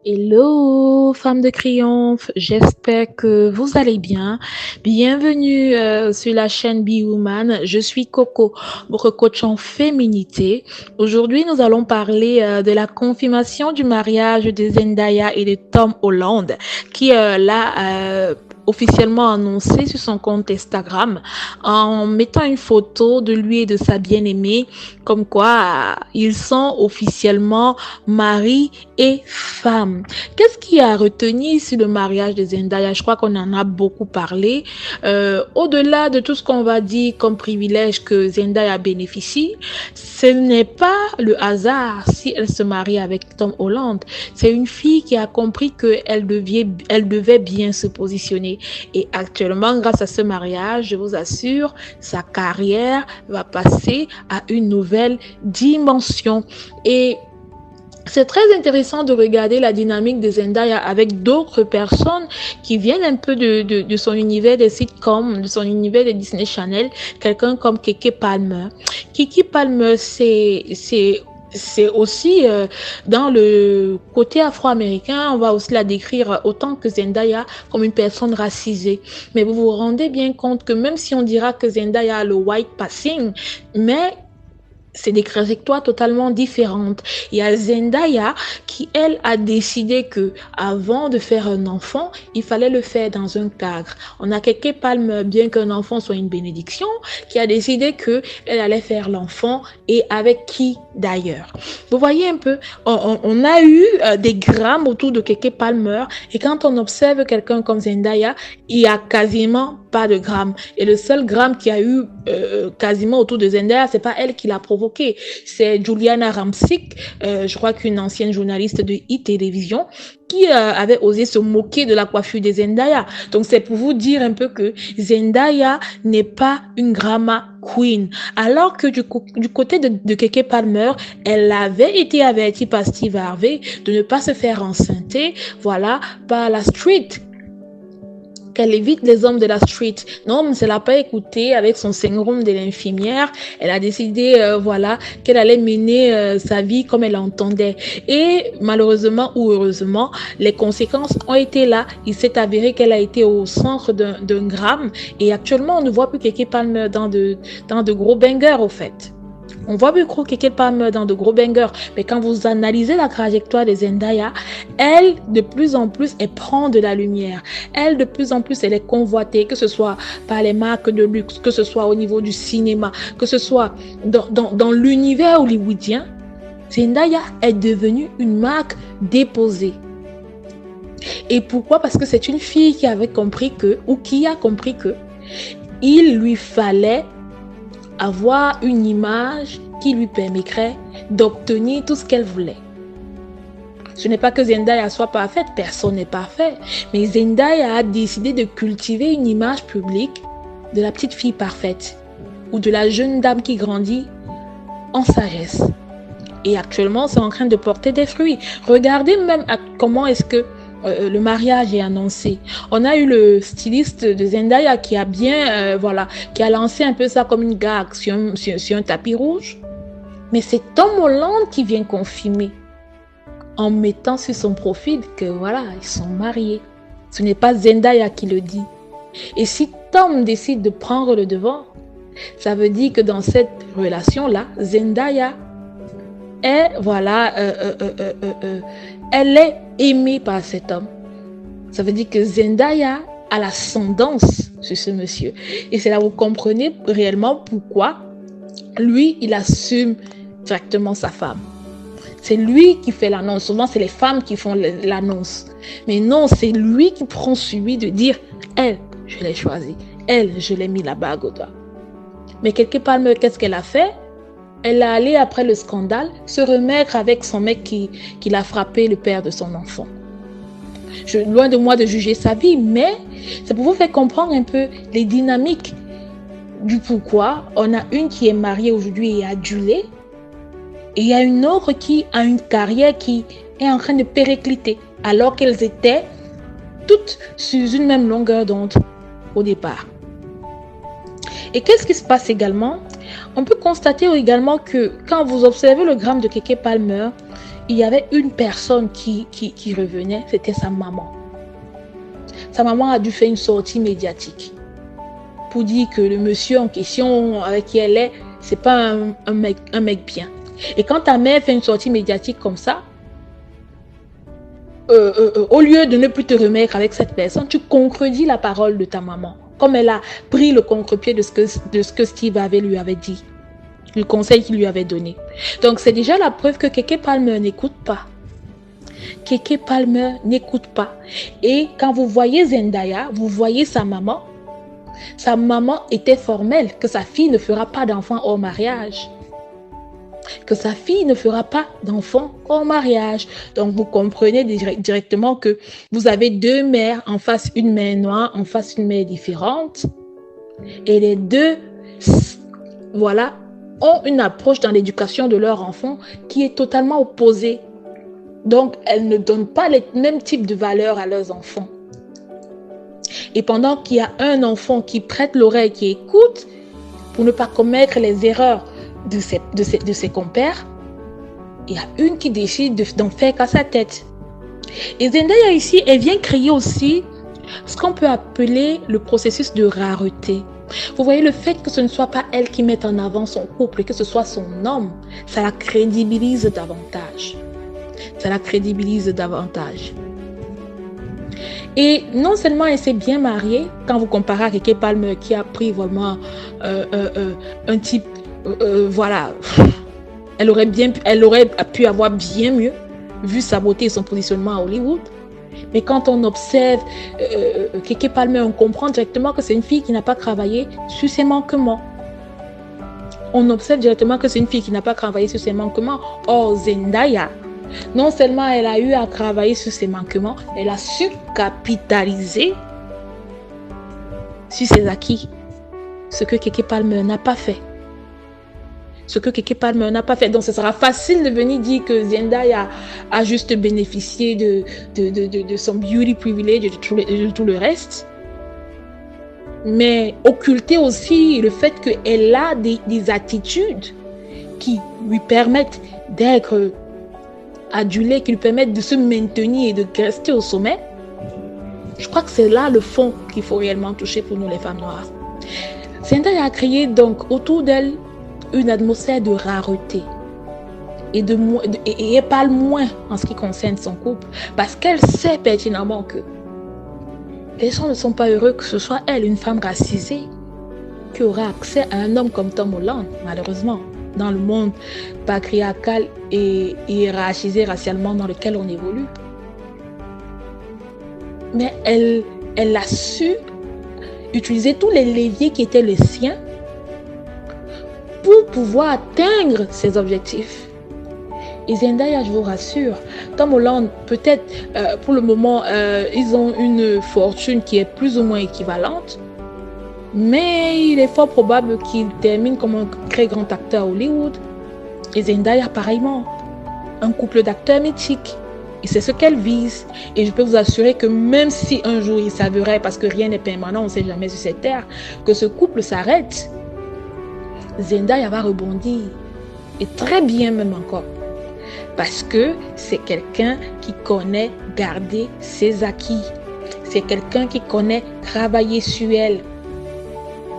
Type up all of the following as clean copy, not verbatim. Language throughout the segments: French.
Hello, femme de triomphe, j'espère que vous allez bien. Bienvenue sur la chaîne Be Woman. Je suis Coco, votre coach en féminité. Aujourd'hui, nous allons parler de la confirmation du mariage de Zendaya et de Tom Holland, qui l'a officiellement annoncé sur son compte Instagram en mettant une photo de lui et de sa bien-aimée, comme quoi ils sont officiellement mari et femme. Qu'est-ce qui a retenu sur le mariage de Zendaya? Je crois qu'on en a beaucoup parlé. Au-delà de tout ce qu'on va dire comme privilège que Zendaya bénéficie, ce n'est pas le hasard si elle se marie avec Tom Holland. C'est une fille qui a compris qu'elle devait bien se positionner. Et actuellement, grâce à ce mariage, je vous assure, sa carrière va passer à une nouvelle dimension. Et c'est très intéressant de regarder la dynamique de Zendaya avec d'autres personnes qui viennent un peu de son univers des sitcoms, de son univers de Disney Channel. Quelqu'un comme Keke Palmer. Keke Palmer, c'est aussi dans le côté afro-américain, on va aussi la décrire autant que Zendaya comme une personne racisée. Mais vous vous rendez bien compte que même si on dira que Zendaya a le white passing, mais c'est des trajectoires totalement différentes. Il y a Zendaya qui, elle, a décidé que avant de faire un enfant, il fallait le faire dans un cadre. On a Keke Palmer, bien qu'un enfant soit une bénédiction, qui a décidé que elle allait faire l'enfant et avec qui d'ailleurs. Vous voyez un peu, on a eu des grammes autour de Keke Palmer et quand on observe quelqu'un comme Zendaya, il y a quasiment pas de grammes. Et le seul gramme qui a eu quasiment autour de Zendaya, c'est pas elle qui l'a provoqué, c'est Juliana Rancic, je crois qu'une ancienne journaliste de e-télévision, qui avait osé se moquer de la coiffure de Zendaya. Donc c'est pour vous dire un peu que Zendaya n'est pas une drama queen. Alors que du côté de Keke Palmer, elle avait été avertie par Steve Harvey de ne pas se faire enceinter, voilà, par la street, qu'elle évite les hommes de la street. Non, mais elle n'a pas écouté avec son syndrome de l'infirmière. Elle a décidé, voilà, qu'elle allait mener sa vie comme elle entendait. Et malheureusement ou heureusement, les conséquences ont été là. Il s'est avéré qu'elle a été au centre d'un drame. Et actuellement, on ne voit plus Keke Palmer dans de gros bangers, au fait. On voit beaucoup Keke Palmer dans de gros bangers, mais quand vous analysez la trajectoire de Zendaya, elle, de plus en plus, elle prend de la lumière. Elle, de plus en plus, elle est convoitée, que ce soit par les marques de luxe, que ce soit au niveau du cinéma, que ce soit dans l'univers hollywoodien. Zendaya est devenue une marque déposée. Et pourquoi? Parce que c'est une fille qui avait compris que, ou qui a compris que, il lui fallait avoir une image qui lui permettrait d'obtenir tout ce qu'elle voulait. Ce n'est pas que Zendaya soit parfaite, personne n'est parfait, mais Zendaya a décidé de cultiver une image publique de la petite fille parfaite ou de la jeune dame qui grandit en sagesse. Et actuellement, c'est en train de porter des fruits. Regardez même comment est-ce que le mariage est annoncé. On a eu le styliste de Zendaya qui a bien, qui a lancé un peu ça comme une gag sur un tapis rouge. Mais c'est Tom Holland qui vient confirmer en mettant sur son profil que voilà, ils sont mariés. Ce n'est pas Zendaya qui le dit. Et si Tom décide de prendre le devant, ça veut dire que dans cette relation-là, Zendaya est, elle est aimée par cet homme. Ça veut dire que Zendaya a l'ascendance sur ce monsieur. Et c'est là où vous comprenez réellement pourquoi lui, il assume directement sa femme. C'est lui qui fait l'annonce. Souvent, c'est les femmes qui font l'annonce. Mais non, c'est lui qui prend celui de dire, elle, je l'ai choisie. Elle, je l'ai mis la bague au doigt. Mais quelque part, qu'est-ce qu'elle a fait? Elle est allée, après le scandale, se remettre avec son mec qui l'a frappé, le père de son enfant. Loin de moi de juger sa vie, mais c'est pour vous faire comprendre un peu les dynamiques du pourquoi. On a une qui est mariée aujourd'hui et adulée, et il y a une autre qui a une carrière qui est en train de péricliter, alors qu'elles étaient toutes sur une même longueur d'onde au départ. Et qu'est-ce qui se passe également? On peut constater également que quand vous observez le gramme de Keke Palmer, il y avait une personne qui revenait, c'était sa maman. Sa maman a dû faire une sortie médiatique pour dire que le monsieur en question avec qui elle est, c'est pas un mec bien. Et quand ta mère fait une sortie médiatique comme ça, au lieu de ne plus te remettre avec cette personne, tu contredis la parole de ta maman. Comme elle a pris le contre-pied de ce que Steve lui avait dit, le conseil qu'il lui avait donné. Donc c'est déjà la preuve que Keke Palmer n'écoute pas. Keke Palmer n'écoute pas. Et quand vous voyez Zendaya, vous voyez sa maman. Sa maman était formelle que sa fille ne fera pas d'enfant hors mariage. Que sa fille ne fera pas d'enfant hors mariage. Donc vous comprenez directement que vous avez deux mères, en face une mère noire, en face une mère différente. Et les deux, voilà, ont une approche dans l'éducation de leur enfant qui est totalement opposée. Donc elles ne donnent pas les mêmes types de valeurs à leurs enfants. Et pendant qu'il y a un enfant qui prête l'oreille, qui écoute, pour ne pas commettre les erreurs de ses compères, il y a une qui décide d'en faire qu'à sa tête. Et Zendaya ici, elle vient créer aussi ce qu'on peut appeler le processus de rareté. Vous voyez, le fait que ce ne soit pas elle qui mette en avant son couple, que ce soit son homme, ça la crédibilise davantage. Ça la crédibilise davantage. Et non seulement elle s'est bien mariée, quand vous comparez à Keke Palmer qui a pris vraiment un type, voilà, elle aurait pu avoir bien mieux, vu sa beauté et son positionnement à Hollywood. Mais quand on observe Keke Palmer, on comprend directement que c'est une fille qui n'a pas travaillé sur ses manquements. On observe directement que c'est une fille qui n'a pas travaillé sur ses manquements. Or, Zendaya, non seulement elle a eu à travailler sur ses manquements, elle a su capitaliser sur ses acquis. Ce que Keke Palmer n'a pas fait. Donc ce sera facile de venir dire que Zendaya a juste bénéficié de son beauty privilege et de tout le reste. Mais occulter aussi le fait qu'elle a des attitudes qui lui permettent d'être adulée, qui lui permettent de se maintenir et de rester au sommet. Je crois que c'est là le fond qu'il faut réellement toucher pour nous les femmes noires. Zendaya a créé donc autour d'elle une atmosphère de rareté et elle parle moins en ce qui concerne son couple parce qu'elle sait pertinemment que les gens ne sont pas heureux que ce soit elle, une femme racisée, qui aura accès à un homme comme Tom Holland, malheureusement, dans le monde patriarcal et hiérarchisé racialement dans lequel on évolue. Mais elle a su utiliser tous les leviers qui étaient les siens pour pouvoir atteindre ses objectifs. Et Zendaya, je vous rassure, Tom Holland, peut-être pour le moment, ils ont une fortune qui est plus ou moins équivalente, mais il est fort probable qu'il termine comme un très grand acteur à Hollywood. Et Zendaya, pareillement, un couple d'acteurs mythiques. Et c'est ce qu'elle vise. Et je peux vous assurer que même si un jour il s'avérait, parce que rien n'est permanent, on ne sait jamais sur cette terre, que ce couple s'arrête, Zendaya va rebondir. Et très bien même encore. Parce que c'est quelqu'un qui connaît garder ses acquis. C'est quelqu'un qui connaît travailler sur elle.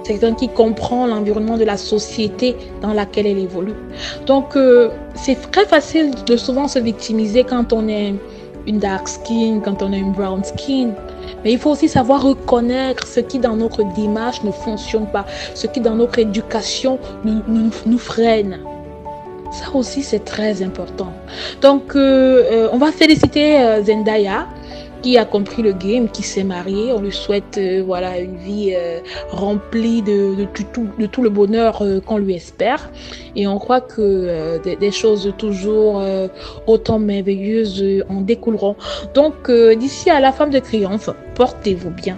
C'est quelqu'un qui comprend l'environnement de la société dans laquelle elle évolue. Donc, c'est très facile de souvent se victimiser quand on est une dark skin, quand on est une brown skin. Mais il faut aussi savoir reconnaître ce qui dans notre démarche ne fonctionne pas, ce qui dans notre éducation nous freine. Ça aussi, c'est très important. Donc, on va féliciter Zendaya qui a compris le game, qui s'est mariée. On lui souhaite voilà, une vie remplie de tout le bonheur qu'on lui espère. Et on croit que des choses toujours autant merveilleuses en découleront. Donc, d'ici à la femme de triomphe, portez-vous bien.